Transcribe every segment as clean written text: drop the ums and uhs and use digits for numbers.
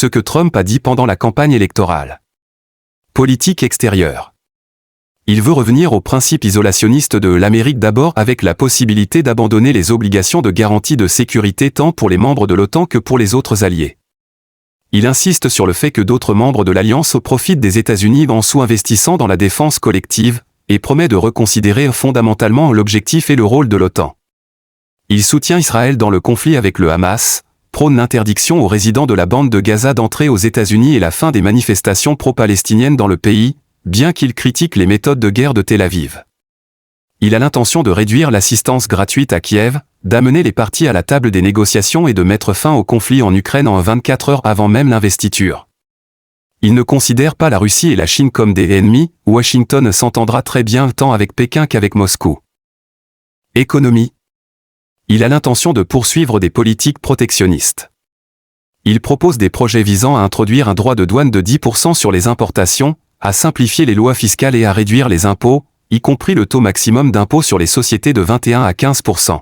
ce que Trump a dit pendant la campagne électorale. Politique extérieure. Il veut revenir au principe isolationniste de l'Amérique d'abord avec la possibilité d'abandonner les obligations de garantie de sécurité tant pour les membres de l'OTAN que pour les autres alliés. Il insiste sur le fait que d'autres membres de l'Alliance profitent des États-Unis en sous-investissant dans la défense collective, et promet de reconsidérer fondamentalement l'objectif et le rôle de l'OTAN. Il soutient Israël dans le conflit avec le Hamas, prône l'interdiction aux résidents de la bande de Gaza d'entrer aux États-Unis et la fin des manifestations pro-palestiniennes dans le pays, bien qu'il critique les méthodes de guerre de Tel Aviv. Il a l'intention de réduire l'assistance gratuite à Kiev, d'amener les parties à la table des négociations et de mettre fin au conflit en Ukraine en 24 heures avant même l'investiture. Il ne considère pas la Russie et la Chine comme des ennemis, Washington s'entendra très bien tant avec Pékin qu'avec Moscou. Économie. Il a l'intention de poursuivre des politiques protectionnistes. Il propose des projets visant à introduire un droit de douane de 10% sur les importations, à simplifier les lois fiscales et à réduire les impôts, y compris le taux maximum d'impôt sur les sociétés de 21 à 15%.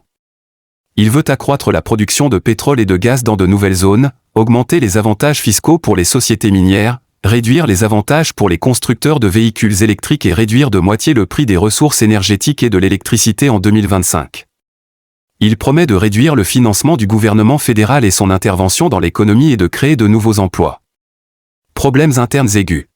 Il veut accroître la production de pétrole et de gaz dans de nouvelles zones, augmenter les avantages fiscaux pour les sociétés minières, réduire les avantages pour les constructeurs de véhicules électriques et réduire de moitié le prix des ressources énergétiques et de l'électricité en 2025. Il promet de réduire le financement du gouvernement fédéral et son intervention dans l'économie et de créer de nouveaux emplois. Problèmes internes aigus.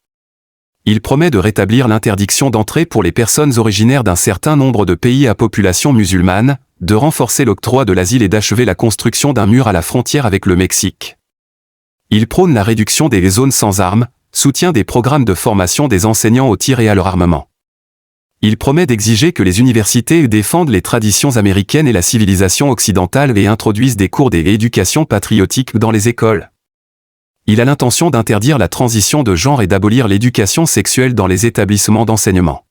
Il promet de rétablir l'interdiction d'entrée pour les personnes originaires d'un certain nombre de pays à population musulmane, de renforcer l'octroi de l'asile et d'achever la construction d'un mur à la frontière avec le Mexique. Il prône la réduction des zones sans armes, soutient des programmes de formation des enseignants au tir et à leur armement. Il promet d'exiger que les universités défendent les traditions américaines et la civilisation occidentale et introduisent des cours d'éducation patriotique dans les écoles. Il a l'intention d'interdire la transition de genre et d'abolir l'éducation sexuelle dans les établissements d'enseignement.